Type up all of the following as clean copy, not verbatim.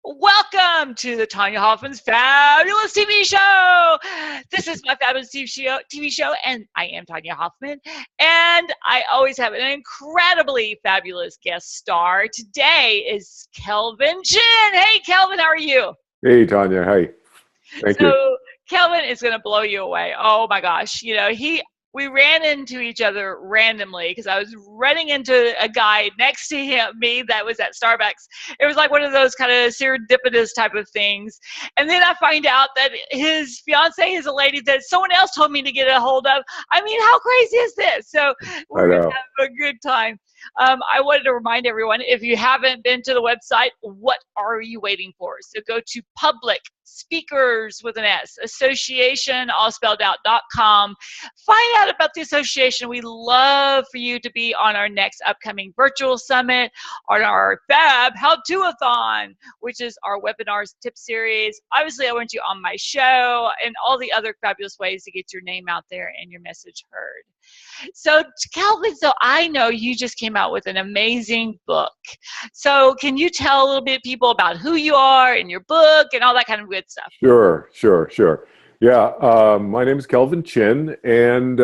Welcome to the Tonya Hofmann's Fabulous TV Show. This is my fabulous TV show, and I am Tonya Hofmann. And I always have an incredibly fabulous guest star. Today is Kelvin Chin. Hey, Kelvin, how are you? Hey, Tonya. Hi. Thank you. So Kelvin is going to blow you away. Oh my gosh. We ran into each other randomly because I was running into a guy next to me that was at Starbucks. It was like one of those kind of serendipitous type of things. And then I find out that his fiance is a lady that someone else told me to get a hold of. I mean, how crazy is this? So we're going to have a good time. I wanted to remind everyone, if you haven't been to the website, what are you waiting for? So go to Public Speakers with an S, association, all spelled out.com. Find out about the association. We love for you to be on our next upcoming virtual summit, on our Fab How-To-a-thon, which is our webinars tip series. Obviously, I want you on my show and all the other fabulous ways to get your name out there and your message heard. So Kelvin, so I know you just came out with an amazing book. So can you tell a little bit people about who you are and your book and all that kind of good stuff? Sure. Yeah, my name is Kelvin Chin, and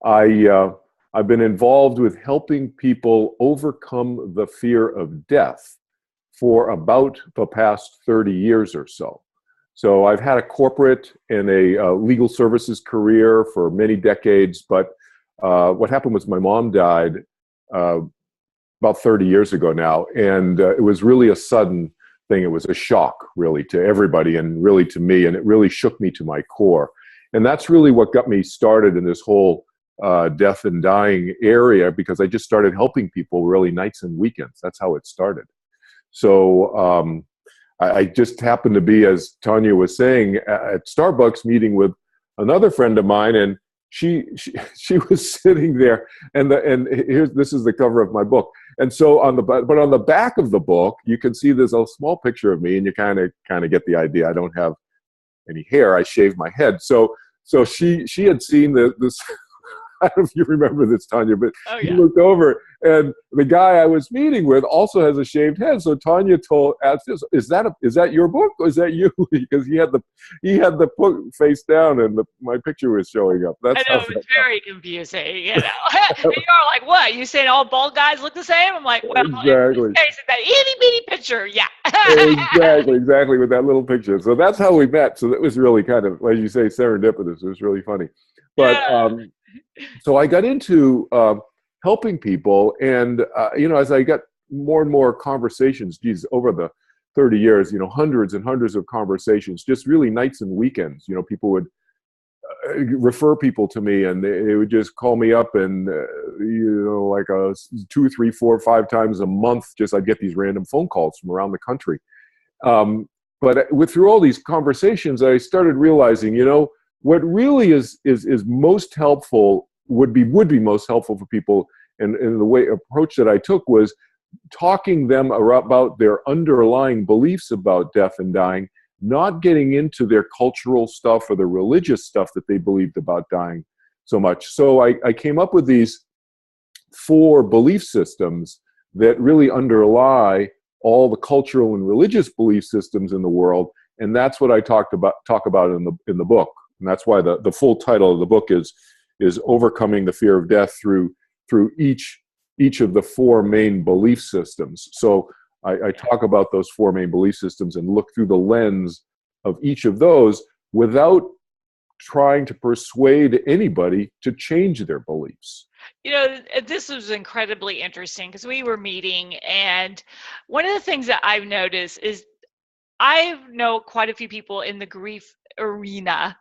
I've been involved with helping people overcome the fear of death for about the past 30 years or so. So I've had a corporate and a legal services career for many decades, but what happened was my mom died about 30 years ago now, and it was really a sudden thing. It was a shock, really, to everybody and really to me, and it really shook me to my core. And that's really what got me started in this whole death and dying area, because I just started helping people really nights and weekends. That's how it started. So I just happened to be, as Tonya was saying, at Starbucks meeting with another friend of mine, and she was sitting there, and this is the cover of my book. And so on the back of the book, you can see there's a small picture of me, and you kind of get the idea. I don't have any hair. I shaved my head. So she had seen this. I don't know if you remember this, Tonya, but He looked over, and the guy I was meeting with also has a shaved head. So Tonya asked, "Is that your book, or is that you?" Because he had the book face down, and my picture was showing up. I know, it was very confusing. And you're like, "What? You saying all bald guys look the same?" I'm like, "Well, exactly. In this case, that itty bitty picture, yeah." exactly with that little picture. So that's how we met. So that was really kind of, as you say, serendipitous. It was really funny, but. Yeah. So I got into helping people, and as I got more and more conversations, over the 30 years, hundreds and hundreds of conversations, just really nights and weekends. People would refer people to me, and they would just call me up, and like 2, 3, 4, 5 times a month, I'd get these random phone calls from around the country. But through all these conversations, I started realizing, what really is most helpful would be most helpful for people, and the approach that I took was talking them about their underlying beliefs about death and dying, not getting into their cultural stuff or the religious stuff that they believed about dying so much. So I came up with these 4 belief systems that really underlie all the cultural and religious belief systems in the world, and that's what I talk about in the book. And that's why the full title of the book is Overcoming the Fear of Death through each of the 4 main belief systems. So I talk about those 4 main belief systems and look through the lens of each of those without trying to persuade anybody to change their beliefs. This was incredibly interesting because we were meeting, and one of the things that I've noticed is I know quite a few people in the grief arena,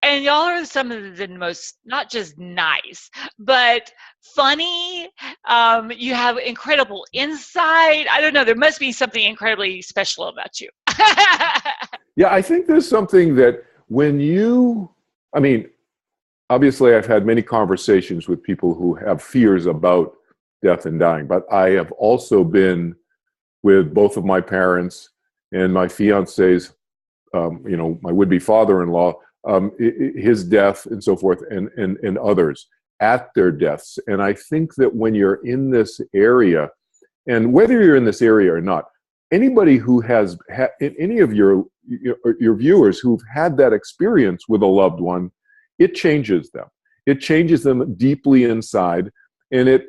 and y'all are some of the most, not just nice, but funny. You have incredible insight. I don't know. There must be something incredibly special about you. Yeah, I think there's something that obviously I've had many conversations with people who have fears about death and dying, but I have also been with both of my parents and my fiance's, my would-be father-in-law, his death and so forth, and others at their deaths. And I think that when you're in this area, and whether you're in this area or not, anybody who has any of your viewers who've had that experience with a loved one, it changes them. It changes them deeply inside, and it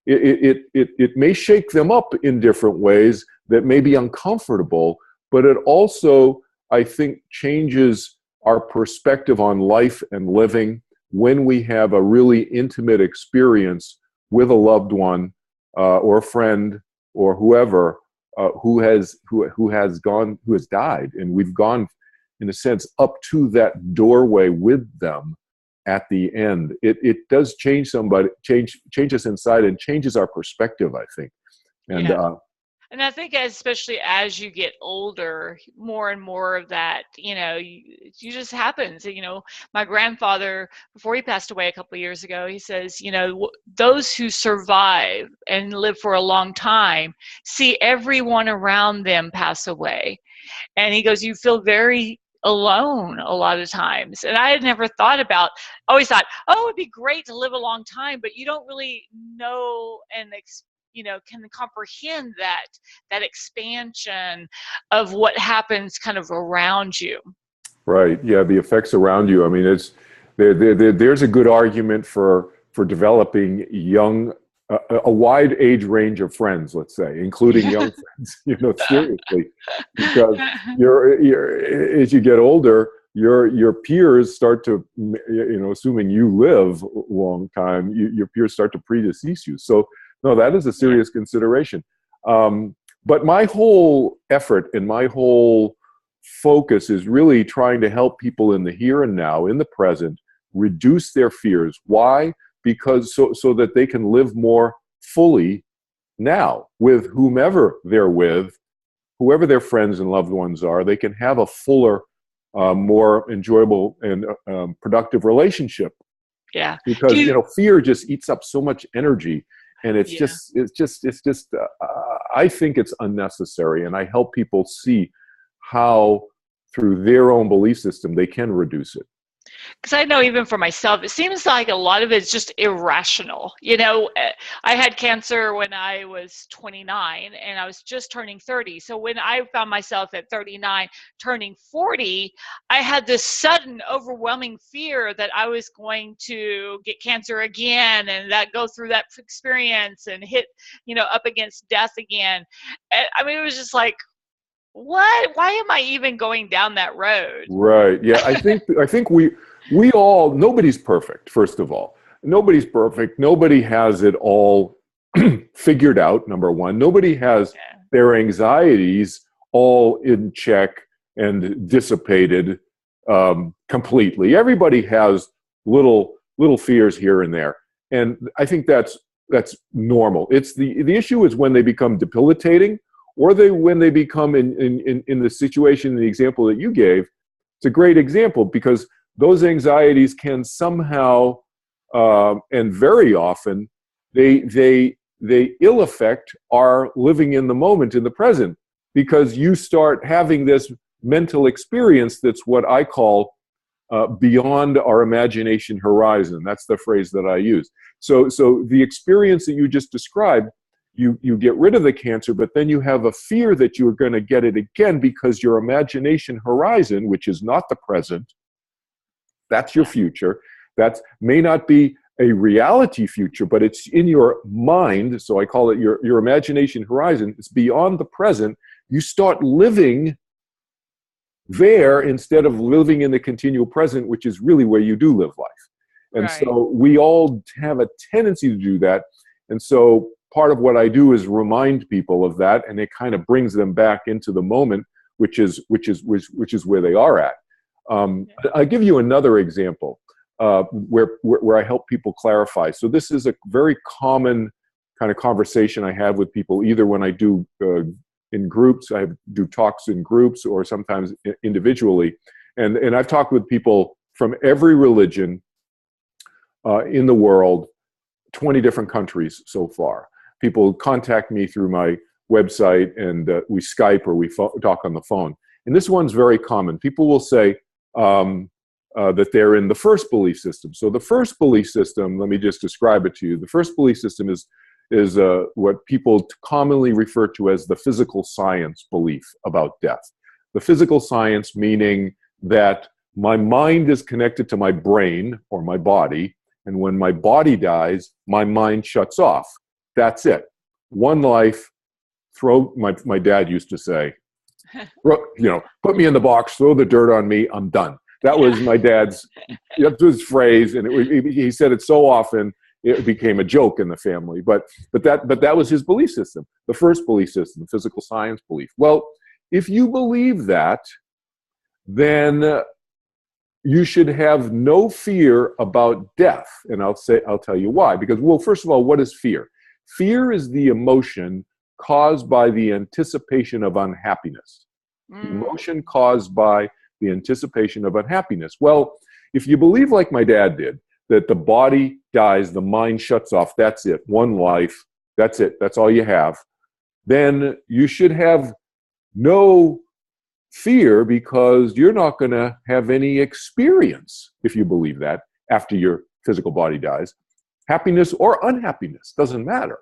it may shake them up in different ways that may be uncomfortable, but it also, I think, changes our perspective on life and living when we have a really intimate experience with a loved one or a friend or whoever who has died, and we've gone, in a sense, up to that doorway with them at the end. It does change us inside, and changes our perspective, I think. And Yeah. And I think especially as you get older, more and more of that, you just happens. My grandfather, before he passed away a couple of years ago, he says, those who survive and live for a long time see everyone around them pass away. And he goes, you feel very alone a lot of times. And I had never thought about, always thought, oh, it'd be great to live a long time, but you don't really know and can comprehend that expansion of what happens kind of around you. right, yeah, the effects around you. I mean, there's a good argument for developing a wide age range of friends, let's say, including young friends. Seriously, because as you get older, your peers start to, assuming you live a long time, your peers start to predecease you. So no, that is a serious consideration. But my whole effort and my whole focus is really trying to help people in the here and now, in the present, reduce their fears. Why? Because so that they can live more fully now with whomever they're with, whoever their friends and loved ones are. They can have a fuller, more enjoyable and productive relationship. Yeah. Because fear just eats up so much energy. And it's just I think it's unnecessary. And I help people see how, through their own belief system, they can reduce it. Because I know even for myself, it seems like a lot of it's just irrational. I had cancer when I was 29 and I was just turning 30. So when I found myself at 39, turning 40, I had this sudden overwhelming fear that I was going to get cancer again and that go through that experience and hit, up against death again. I mean, it was just like, what? Why am I even going down that road? Right. Yeah. I think we all, nobody's perfect, first of all. Nobody's perfect. Nobody has it all figured out, number one. Nobody has their anxieties all in check and dissipated completely. Everybody has little fears here and there. And I think that's normal. It's the issue is when they become debilitating, or when they become in the situation, the example that you gave. It's a great example, because those anxieties can somehow, and very often, they ill affect our living in the moment, in the present, because you start having this mental experience that's what I call beyond our imagination horizon. That's the phrase that I use. So the experience that you just described, you get rid of the cancer, but then you have a fear that you're going to get it again, because your imagination horizon, which is not the present, that's your future. That may not be a reality future, but it's in your mind. So I call it your imagination horizon. It's beyond the present. You start living there instead of living in the continual present, which is really where you do live life. And so we all have a tendency to do that. And so part of what I do is remind people of that, and it kind of brings them back into the moment, which is where they are at. I'll give you another example where I help people clarify. So this is a very common kind of conversation I have with people, either when I do in groups, I do talks in groups, or sometimes individually. And I've talked with people from every religion in the world, 20 different countries so far. People contact me through my website, and we Skype or we talk on the phone. And this one's very common. People will say that they're in the first belief system. So the first belief system, let me just describe it to you. The first belief system what people commonly refer to as the physical science belief about death. The physical science meaning that my mind is connected to my brain or my body, and when my body dies, my mind shuts off. That's it. One life, my dad used to say, put me in the box, throw the dirt on me, I'm done. That was my dad's phrase, and he said it so often it became a joke in the family. But that was his belief system, the first belief system, the physical science belief. Well, if you believe that, then you should have no fear about death, and I'll tell you why. Because, well, first of all, what is fear? Fear is the emotion caused by the anticipation of unhappiness. The emotion caused by the anticipation of unhappiness. Well, if you believe like my dad did, that the body dies, the mind shuts off, that's it, one life, that's it, that's all you have, then you should have no fear, because you're not going to have any experience, if you believe that, after your physical body dies. Happiness or unhappiness, doesn't matter.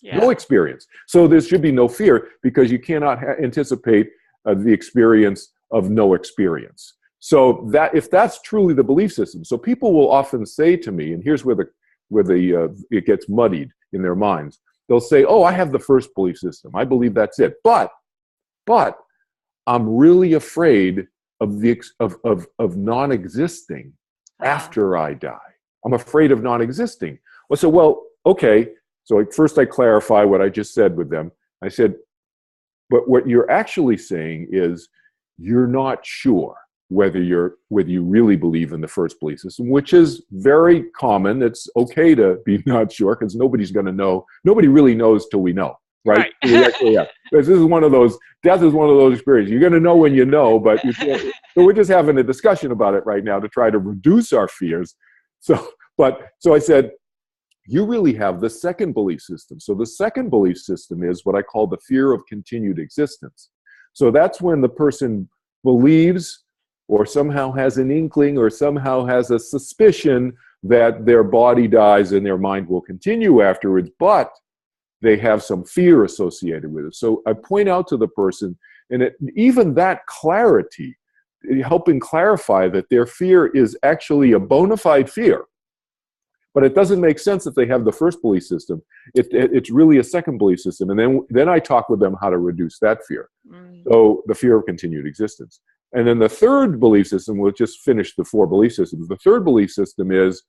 Yeah. No experience. So there should be no fear, because you cannot anticipate the experience of no experience. So that, if that's truly the belief system, so people will often say to me, and here's where it gets muddied in their minds. They'll say, "Oh, I have the first belief system. I believe that's it. But I'm really afraid of non-existing after I die. I'm afraid of non-existing." Well, so, well, okay. So first I clarify what I just said with them. I said, but what you're actually saying is you're not sure whether you really believe in the first belief system, which is very common. It's okay to be not sure, because nobody's going to know. Nobody really knows till we know. Right. Yeah. This is one of those. Death is one of those experiences. You're going to know when you know, but you can't. So we're just having a discussion about it right now to try to reduce our fears. So I said, you really have the second belief system. So the second belief system is what I call the fear of continued existence. So that's when the person believes, or somehow has an inkling, or somehow has a suspicion that their body dies and their mind will continue afterwards, but they have some fear associated with it. So I point out to the person, and even that clarity, helping clarify that their fear is actually a bona fide fear. But it doesn't make sense if they have the first belief system. It's really a second belief system. And then I talk with them how to reduce that fear. So the fear of continued existence. And then the third belief system, we'll just finish the four belief systems. The third belief system is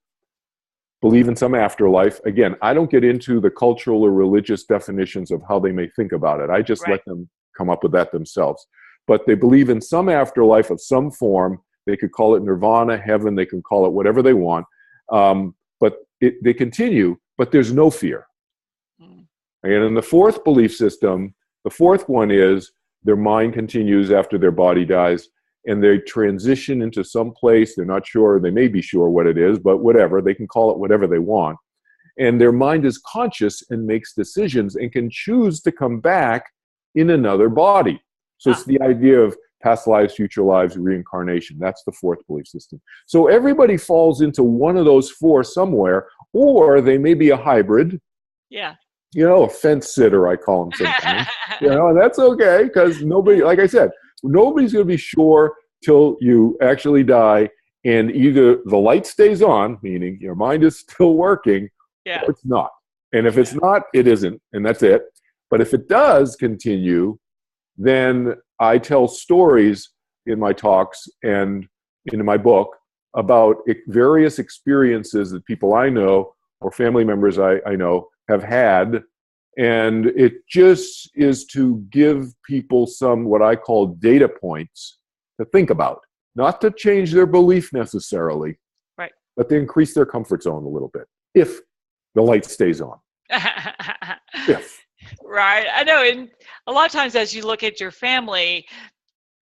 believe in some afterlife. Again, I don't get into the cultural or religious definitions of how they may think about it. I just let them come up with that themselves. But they believe in some afterlife of some form. They could call it nirvana, heaven. They can call it whatever they want. But they continue, but there's no fear. And in the fourth belief system, the fourth one is their mind continues after their body dies, and they transition into some place. They're not sure. They may be sure what it is, but whatever. They can call it whatever they want. And their mind is conscious and makes decisions and can choose to come back in another body. So it's the idea of past lives, future lives, reincarnation. That's the fourth belief system. So everybody falls into one of those four somewhere, or they may be a hybrid. Yeah. A fence sitter, I call them sometimes. And that's okay, because nobody, like I said, nobody's going to be sure till you actually die, and either the light stays on, meaning your mind is still working, or it's not. And if it's not, it isn't, and that's it. But if it does continue, then I tell stories in my talks and in my book about various experiences that people I know or family members I know have had. And it just is to give people some what I call data points to think about, not to change their belief necessarily, but to increase their comfort zone a little bit, if the light stays on. If. Right. I know. And a lot of times as you look at your family,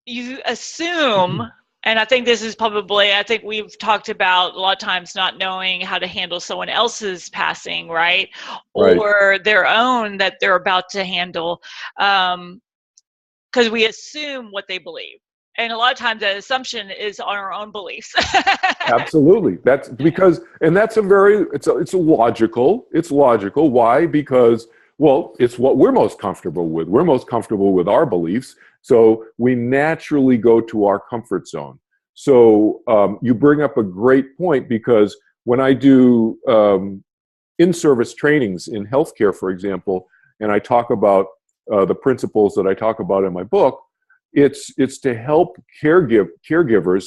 you assume, and I think this is probably, I think we've talked about a lot of times not knowing how to handle someone else's passing, right? Or their own that they're about to handle, because we assume what they believe. And a lot of times that assumption is on our own beliefs. Absolutely. That's because, and that's a very, it's logical. It's logical. Why? Because, well, it's what we're most comfortable with. We're most comfortable with our beliefs. So we naturally go to our comfort zone. So you bring up a great point, because when I do in-service trainings in healthcare, for example, and I talk about the principles that I talk about in my book, it's to help caregivers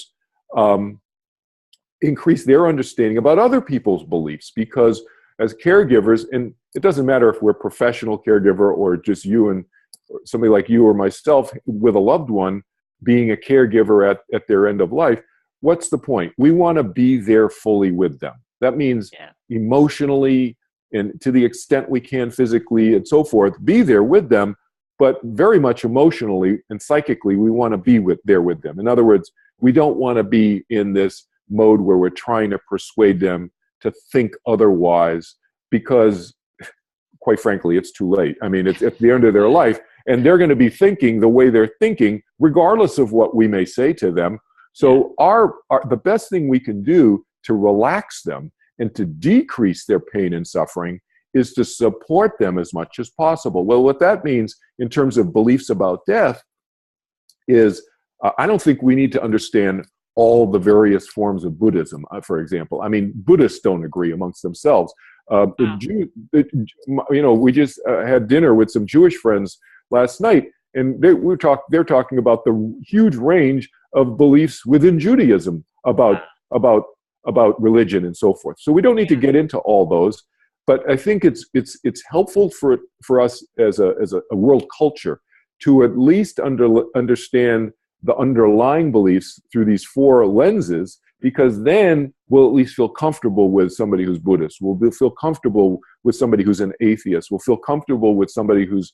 increase their understanding about other people's beliefs. Because as caregivers, and it doesn't matter if we're professional caregiver or just you and somebody like you or myself with a loved one being a caregiver at their end of life, what's the point? We want to be there fully with them. That means emotionally and to the extent we can physically and so forth, be there with them, but very much emotionally and psychically, we want to be there with them. In other words, we don't want to be in this mode where we're trying to persuade them to think otherwise, because quite frankly, it's too late. I mean, it's at the end of their life, and they're going to be thinking the way they're thinking, regardless of what we may say to them. So the best thing we can do to relax them and to decrease their pain and suffering is to support them as much as possible. Well, what that means in terms of beliefs about death is I don't think we need to understand all the various forms of Buddhism, for example. I mean, Buddhists don't agree amongst themselves. We just had dinner with some Jewish friends last night, and they're talking about the huge range of beliefs within Judaism about religion and so forth. So we don't need to get into all those, but I think it's helpful for us as a world culture to at least understand the underlying beliefs through these four lenses, because then we'll at least feel comfortable with somebody who's Buddhist. We'll feel comfortable with somebody who's an atheist. We'll feel comfortable with somebody who's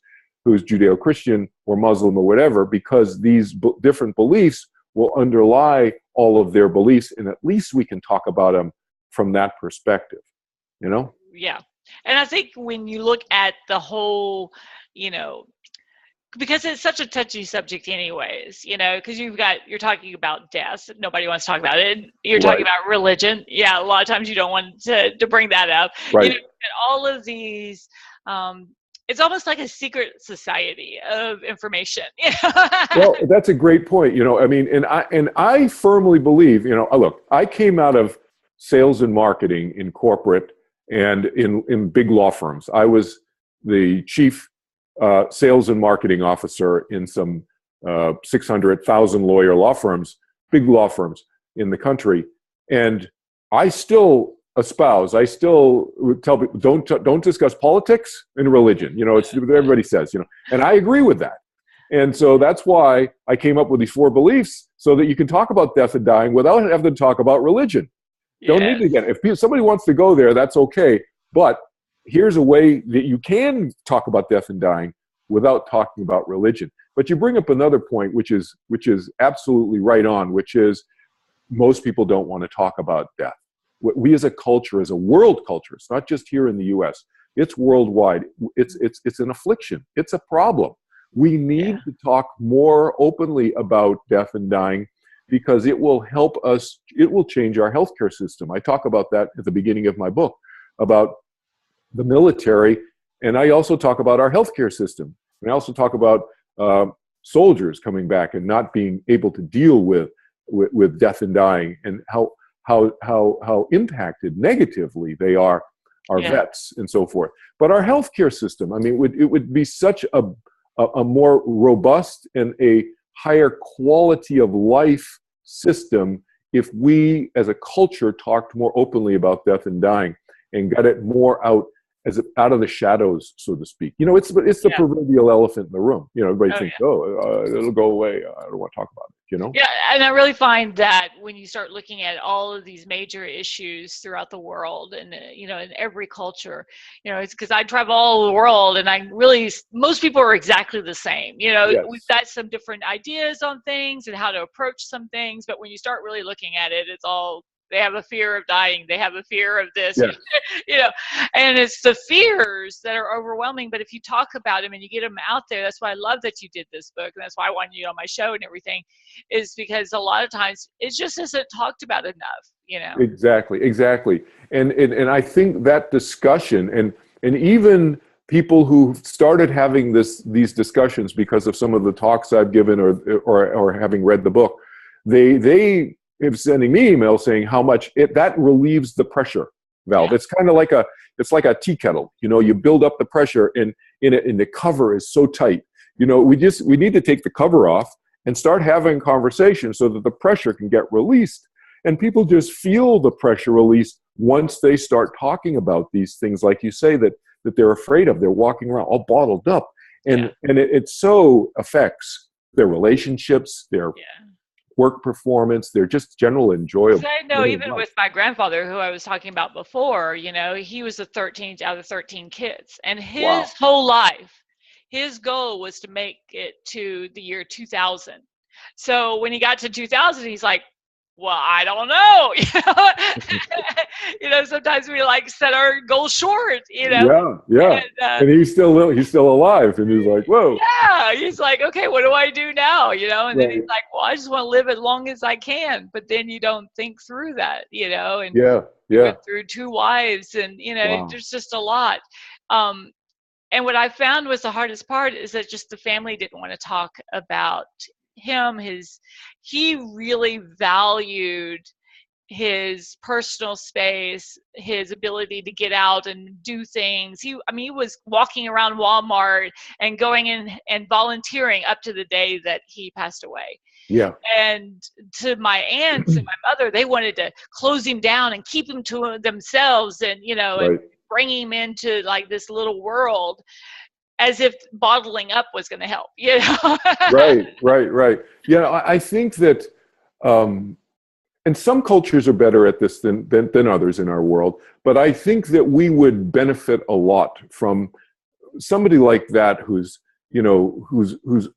Judeo-Christian or Muslim or whatever, because these different beliefs will underlie all of their beliefs, and at least we can talk about them from that perspective, you know? Yeah. And I think when you look at the whole, because it's such a touchy subject anyways, because you're talking about death. Nobody wants to talk about it. You're talking about religion. Yeah, a lot of times you don't want to bring that up. Right. And all of these, it's almost like a secret society of information. Well, that's a great point. I mean, and I firmly believe, look, I came out of sales and marketing in corporate and in big law firms. I was the chief sales and marketing officer in some 600,000 lawyer law firms, big law firms in the country. And I still would tell people, don't discuss politics and religion. It's what everybody says, and I agree with that. And so that's why I came up with these four beliefs, so that you can talk about death and dying without having to talk about religion. Don't need to get it. If somebody wants to go there, that's okay. But here's a way that you can talk about death and dying without talking about religion. But you bring up another point, which is absolutely right on, which is most people don't want to talk about death. We as a culture, as a world culture, it's not just here in the US, it's worldwide. It's an affliction. It's a problem. We need to talk more openly about death and dying, because it will help us, it will change our healthcare system. I talk about that at the beginning of my book, about the military, and I also talk about our healthcare system. And I also talk about soldiers coming back and not being able to deal with death and dying, and how impacted negatively they are, our vets and so forth. But our healthcare system, I mean, it would be such a more robust and a higher quality of life system if we as a culture talked more openly about death and dying and got it more out of the shadows, so to speak. It's the proverbial elephant in the room. Everybody thinks, it'll go away. I don't want to talk about it. Yeah, and I really find that when you start looking at all of these major issues throughout the world, and in every culture, it's because I travel all over the world, and most people are exactly the same. We've got some different ideas on things and how to approach some things, but when you start really looking at it, it's all They have a fear of dying. They have a fear of this, Yes. you know, and it's the fears that are overwhelming. But if you talk about them and you get them out there, that's why I love that you did this book. And that's why I wanted you on my show and everything, is because a lot of times it just isn't talked about enough, you know? Exactly. And I think that discussion and even people who started having these discussions because of some of the talks I've given or having read the book, they have sending me emails saying how much that relieves the pressure valve. It's kind of like it's like a tea kettle. You know, you build up the pressure and the cover is so tight. You know, we need to take the cover off and start having conversations so that the pressure can get released. And people just feel the pressure release once they start talking about these things, like you say, that they're afraid of. They're walking around all bottled up. And it so affects their relationships, their work performance, their just general enjoyable. I know even with my grandfather, who I was talking about before, you know, he was the 13th out of 13 kids. And his whole life, his goal was to make it to the year 2000. So when he got to 2000, he's like, well, I don't know, you know, sometimes we like set our goals short, you know. And he's still alive, and he's like, whoa. Yeah, he's like, okay, what do I do now, you know? And then he's like, well, I just want to live as long as I can. But then you don't think through that, you know. And went through 2 wives, and you know, there's just a lot. And what I found was the hardest part is that just the family didn't want to talk about him. He really valued his personal space, his ability to get out and do things. He was walking around Walmart and going in and volunteering up to the day that he passed away. Yeah. And to my aunts and my mother, they wanted to close him down and keep him to themselves, and you know, and bring him into like this little world, as if bottling up was going to help, you know? Right. Yeah, I think that, and some cultures are better at this than others in our world, but I think that we would benefit a lot from somebody like that who's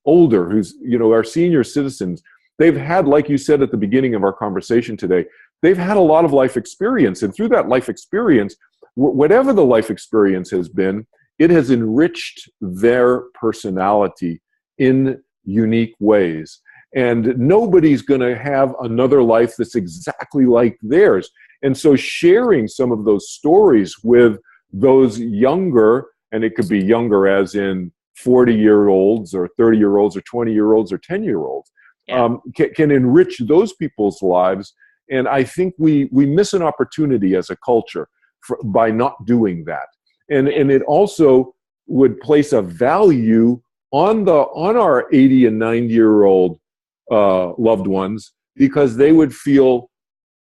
older, who's, you know, our senior citizens. They've had, like you said at the beginning of our conversation today, they've had a lot of life experience. And through that life experience, whatever the life experience has been, it has enriched their personality in unique ways. And nobody's going to have another life that's exactly like theirs. And so sharing some of those stories with those younger, and it could be younger as in 40-year-olds or 30-year-olds or 20-year-olds or 10-year-olds, can enrich those people's lives. And I think we miss an opportunity as a culture by not doing that. And it also would place a value on our 80 and 90-year-old loved ones, because they would feel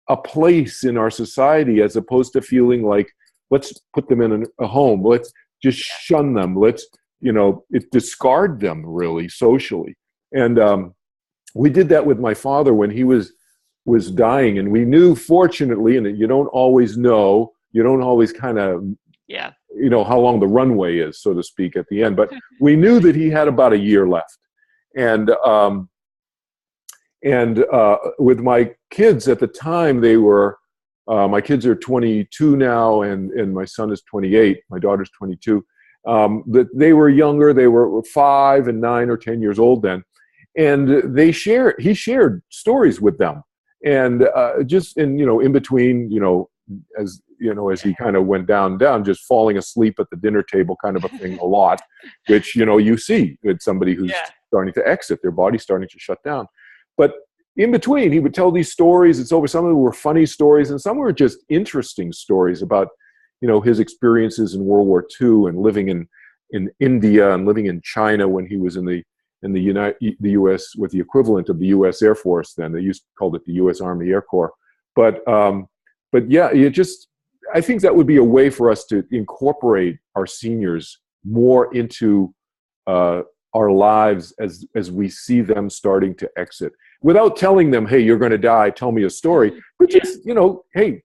a place in our society, as opposed to feeling like, let's put them in a home, let's just shun them, let's, you know, discard them really socially. And we did that with my father when he was dying, and we knew, fortunately, and you don't always know, you don't always kind of you know how long the runway is, so to speak, at the end, but we knew that he had about a year left. And with my kids at the time, they were my kids are 22 now, and my son is 28, my daughter's 22. That they were younger, they were 5 and 9 or 10 years old then, and he shared stories with them, and just in between, as he kind of went down, just falling asleep at the dinner table, kind of a thing, a lot, which you see with somebody who's starting to exit, their body's starting to shut down. But in between, he would tell these stories. Some of them were funny stories, and some were just interesting stories about his experiences in World War II, and living in India, and living in China when he was in the U.S. with the equivalent of the U.S. Air Force then. They called it the U.S. Army Air Corps. But yeah, I think that would be a way for us to incorporate our seniors more into our lives as we see them starting to exit, without telling them, hey, you're going to die, tell me a story, but just, hey,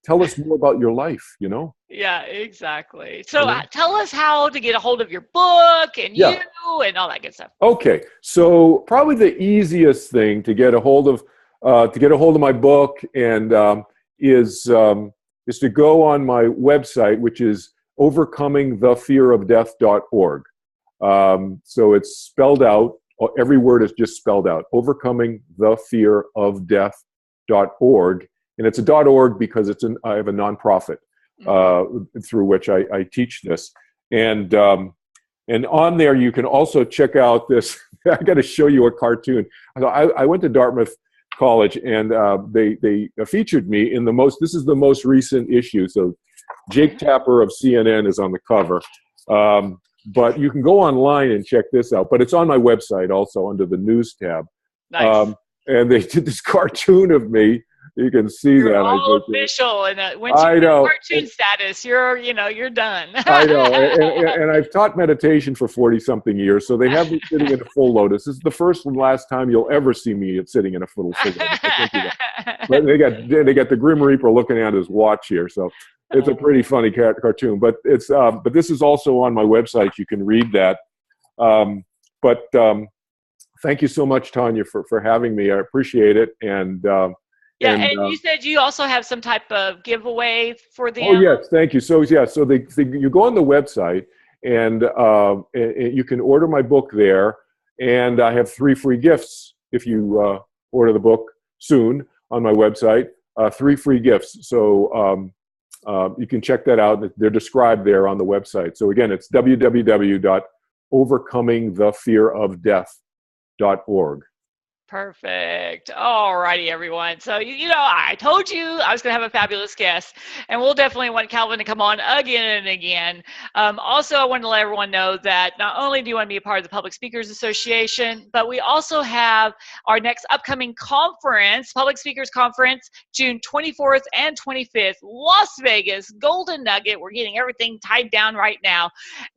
tell us more about your life, Yeah, exactly. So tell us how to get a hold of your book and you and all that good stuff. Okay. So probably the easiest thing to get a hold of to get a hold of my book and is to go on my website, which is overcomingthefearofdeath.org. So it's spelled out. Every word is just spelled out. Overcomingthefearofdeath.org. And it's a .org because I have a nonprofit through which I teach this. And on there, you can also check out this. I got to show you a cartoon. I went to Dartmouth College, and they featured me in this is the most recent issue. So Jake Tapper of CNN is on the cover. But you can go online and check this out. But it's on my website also under the news tab. Nice. And they did this cartoon of me. You can see you're that. All official, and once you get cartoon status, you're done. I know, and I've taught meditation for 40-something years, so they have me sitting in a full lotus. This is the first and last time you'll ever see me sitting in a full lotus. But they got the Grim Reaper looking at his watch here, so it's a pretty funny cartoon. But but this is also on my website. You can read that. Thank you so much, Tonya, for having me. I appreciate it. And you said you also have some type of giveaway for them. Oh yes, thank you. So you go on the website and you can order my book there, and I have 3 free gifts if you order the book soon on my website. 3 free gifts. So you can check that out. They're described there on the website. So again, it's www.overcomingthefearofdeath.org. Perfect. All righty, everyone. So, I told you I was going to have a fabulous guest, and we'll definitely want Kelvin to come on again and again. Also, I wanted to let everyone know that not only do you want to be a part of the Public Speakers Association, but we also have our next upcoming conference, Public Speakers Conference, June 24th and 25th, Las Vegas, Golden Nugget. We're getting everything tied down right now.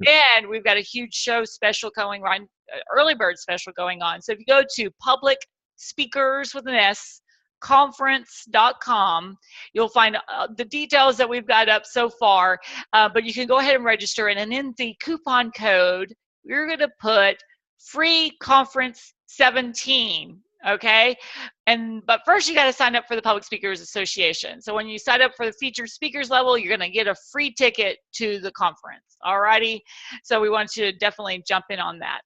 And we've got a huge show special going on. Early bird special going on. So if you go to Public Speakers with an S conference.com, you'll find the details that we've got up so far, but you can go ahead and register, and in the coupon code we're going to put free conference 17. Okay, but first you got to sign up for the Public Speakers Association. So when you sign up for the featured speakers level, you're going to get a free ticket to the conference. All righty, so we want you to definitely jump in on that.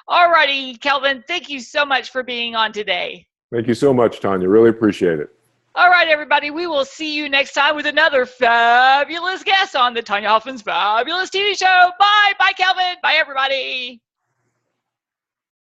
All righty, Kelvin, thank you so much for being on today. Thank you so much, Tonya. Really appreciate it. All right, everybody, we will see you next time with another fabulous guest on the Tonya Hofmann's Fabulous TV Show. Bye. Bye, Kelvin. Bye, everybody.